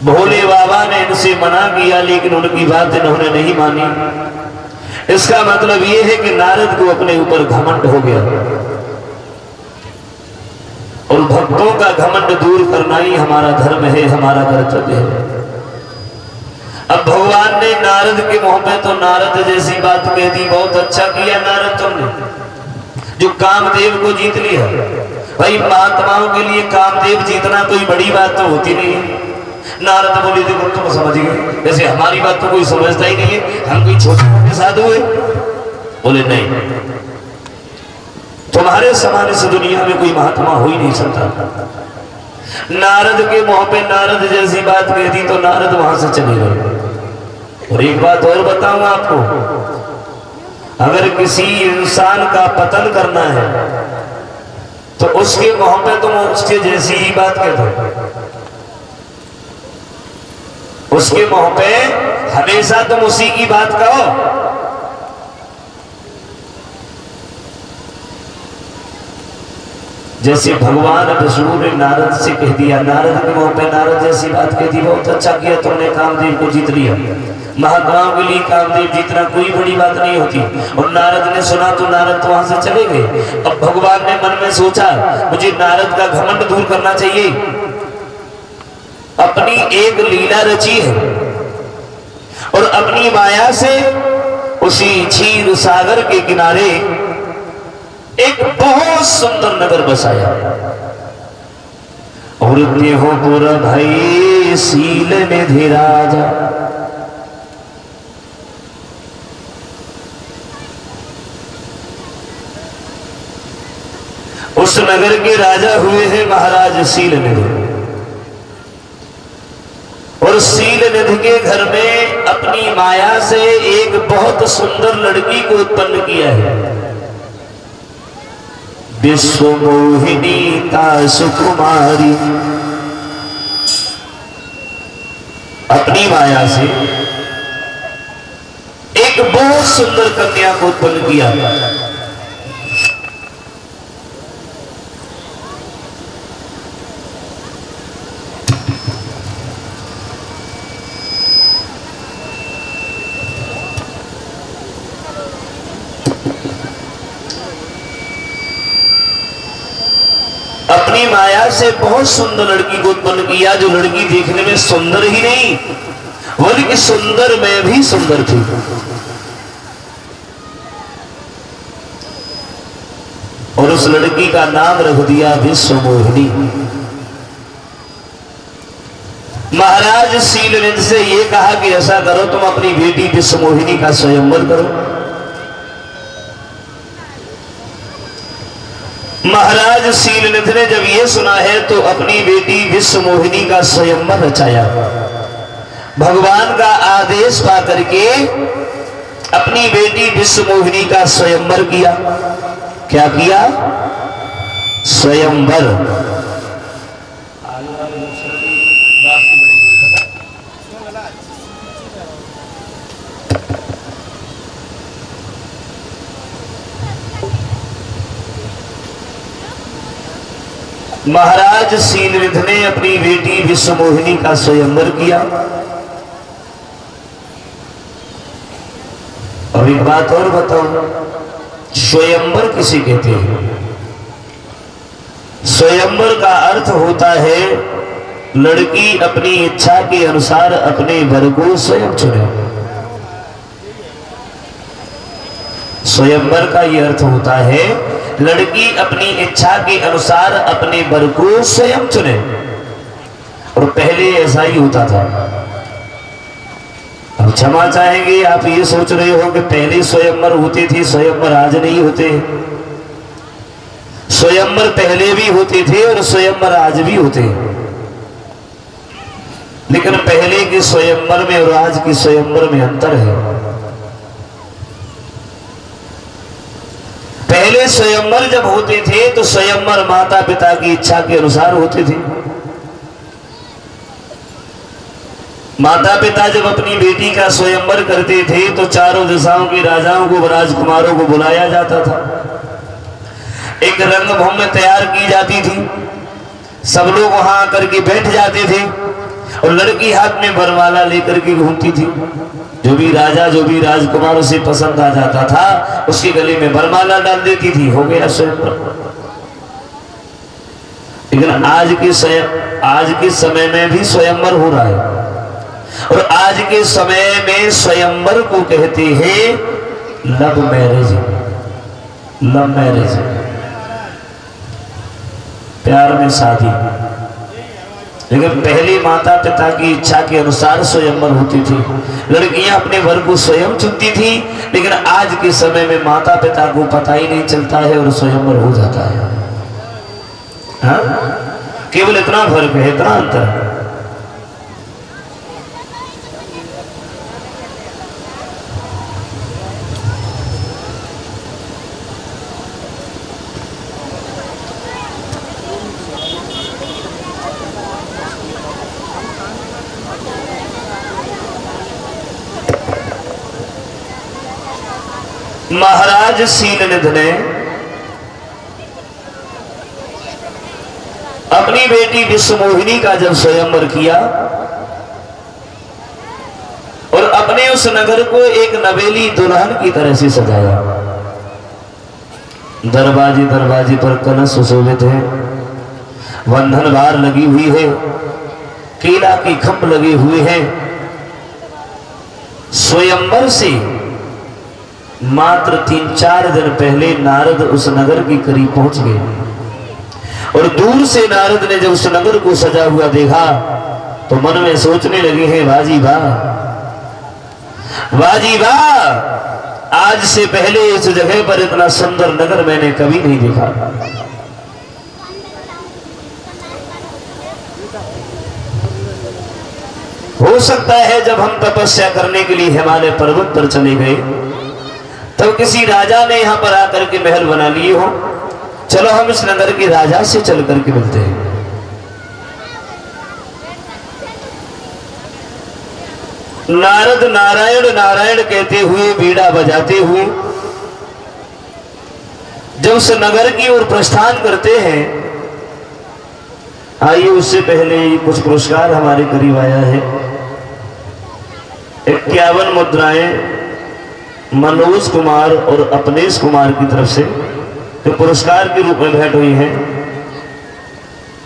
भोले बाबा ने इनसे मना किया लेकिन उनकी बात इन्होंने नहीं मानी। इसका मतलब यह है कि नारद को अपने ऊपर घमंड हो गया और भक्तों का घमंड दूर करना ही हमारा धर्म है, हमारा कर्तव्य है। अब भगवान ने नारद के मुंह पे तो नारद जैसी बात कह दी, बहुत अच्छा किया नारद तुमने, जो कामदेव को जीत लिया। भाई महात्माओं के लिए कामदेव जीतना कोई बड़ी बात तो होती नहीं है। नारद बोले देखो तुम समझ गए, जैसे हमारी बात तो कोई समझता ही नहीं है, हम कोई छोटे मोटे साधु हुए। बोले नहीं, तुम्हारे समान इस दुनिया में कोई महात्मा हो ही नहीं सकता। नारद के मुंह पे नारद जैसी बात कह दी तो नारद वहां से चले गए। और एक बात और बताऊं आपको, अगर किसी इंसान का पतन करना है तो उसके मुंह पे तुम उसके जैसी ही बात कह दो। उसके मुंह पे हमेशा तुम उसी की बात कहो। जैसे भगवान विष्णु ने नारद से कह दिया, नारद के मुंह पे नारद जैसी बात कह दी, बहुत अच्छा किया तुमने, कामदेव को जीत लिया। महात्माओं के लिए कामदेव जीतना कोई बड़ी बात नहीं होती। और नारद ने सुना तो नारद तो वहां से चले गए। अब भगवान ने मन में सोचा मुझे नारद का घमंड दूर करना चाहिए। अपनी एक लीला रची है और अपनी माया से उसी क्षीर सागर के किनारे एक बहुत सुंदर नगर बसाया। और हो पूरा भाई सील निधि राजा, उस नगर के राजा हुए हैं महाराज सील निधि। और सील निधि के घर में अपनी माया से एक बहुत सुंदर लड़की को उत्पन्न किया है। विश्व मोहिनी ता सुकुमारी, अपनी माया से एक बहुत सुंदर कन्या को उत्पन्न किया। अपनी माया से बहुत सुंदर लड़की को उत्पन्न किया, जो लड़की देखने में सुंदर ही नहीं बल्कि सुंदर में भी सुंदर थी। और उस लड़की का नाम रख दिया विश्व मोहिनी। महाराज सीलनिधि से ये कहा कि ऐसा करो तुम अपनी बेटी विश्व मोहिनी का स्वयंवर करो। महाराज सीलनिधि ने जब ये सुना है तो अपनी बेटी विश्व मोहिनी का स्वयंवर रचाया। भगवान का आदेश पा करके अपनी बेटी विश्व मोहिनी का स्वयंवर किया। क्या किया? स्वयंवर। महाराज सीलनिधि ने अपनी बेटी विश्व मोहिनी का स्वयंवर किया। और एक बात और बताओ, स्वयंवर किसे कहते हैं? स्वयंवर का अर्थ होता है लड़की अपनी इच्छा के अनुसार अपने वर को स्वयं चुने। स्वयंवर का यह अर्थ होता है लड़की अपनी इच्छा के अनुसार अपने वर को स्वयं चुने। और पहले ऐसा ही होता था। अब क्षमा चाहेंगे, आप ये सोच रहे हो कि पहले स्वयंवर होते थे, स्वयंवर आज नहीं होते। स्वयंवर पहले भी होते थे और स्वयंवर आज भी होते हैं। लेकिन पहले के स्वयंवर में और आज के स्वयंवर में अंतर है। पहले स्वयंवर जब होते थे तो स्वयंवर माता पिता की इच्छा के अनुसार होते थे। माता पिता जब अपनी बेटी का स्वयंवर करते थे तो चारों दिशाओं के राजाओं को, राजकुमारों को बुलाया जाता था। एक रंगभूमि तैयार की जाती थी, सब लोग वहां आकर के बैठ जाते थे और लड़की हाथ में वरमाला लेकर के घूमती थी। जो भी राजा जो भी राजकुमार उसे पसंद आ जाता था उसके गले में वरमाला डाल देती थी, हो गया स्वयंवर। लेकिन आज के समय में भी स्वयंवर हो रहा है, और आज के समय में स्वयंवर को कहते हैं लव मैरिज। लव मैरिज, प्यार में शादी। लेकिन पहले माता पिता की इच्छा के अनुसार स्वयंवर होती थी, लड़कियां अपने वर को स्वयं चुनती थी। लेकिन आज के समय में माता पिता को पता ही नहीं चलता है और स्वयंवर हो जाता है। हाँ? केवल इतना फर्क है, इतना अंतर है। महाराज शीलनिधि ने अपनी बेटी विश्वमोहिनी का जब स्वयंवर किया और अपने उस नगर को एक नवेली दुल्हन की तरह से सजाया। दरवाजे दरवाजे पर कलश सुशोभित है, बंधन बार लगी हुई है, केला के खंभ लगे हुए हैं। स्वयंवर से मात्र 3-4 दिन पहले नारद उस नगर के करीब पहुंच गए और दूर से नारद ने जब उस नगर को सजा हुआ देखा तो मन में सोचने लगे हैं, बाजी वाह, बाजी वाह, आज से पहले इस जगह पर इतना सुंदर नगर मैंने कभी नहीं देखा। हो सकता है जब हम तपस्या करने के लिए हिमालय पर्वत पर चले गए तो किसी राजा ने यहां पर आकर के महल बना लिए हो। चलो हम इस नगर के राजा से चल करके मिलते हैं। नारद नारायण नारायण कहते हुए बीड़ा बजाते हुए जब उस नगर की ओर प्रस्थान करते हैं, आइए उससे पहले कुछ पुरस्कार हमारे करीब आया है। 51 मुद्राएं मनोज कुमार और अपनेश कुमार की तरफ से तो पुरस्कार के रूप में भेंट हुई है।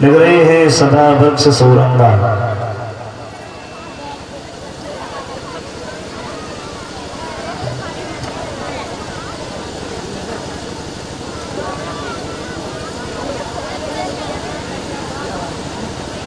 लग रही है सदा वृक्ष सोरंगा।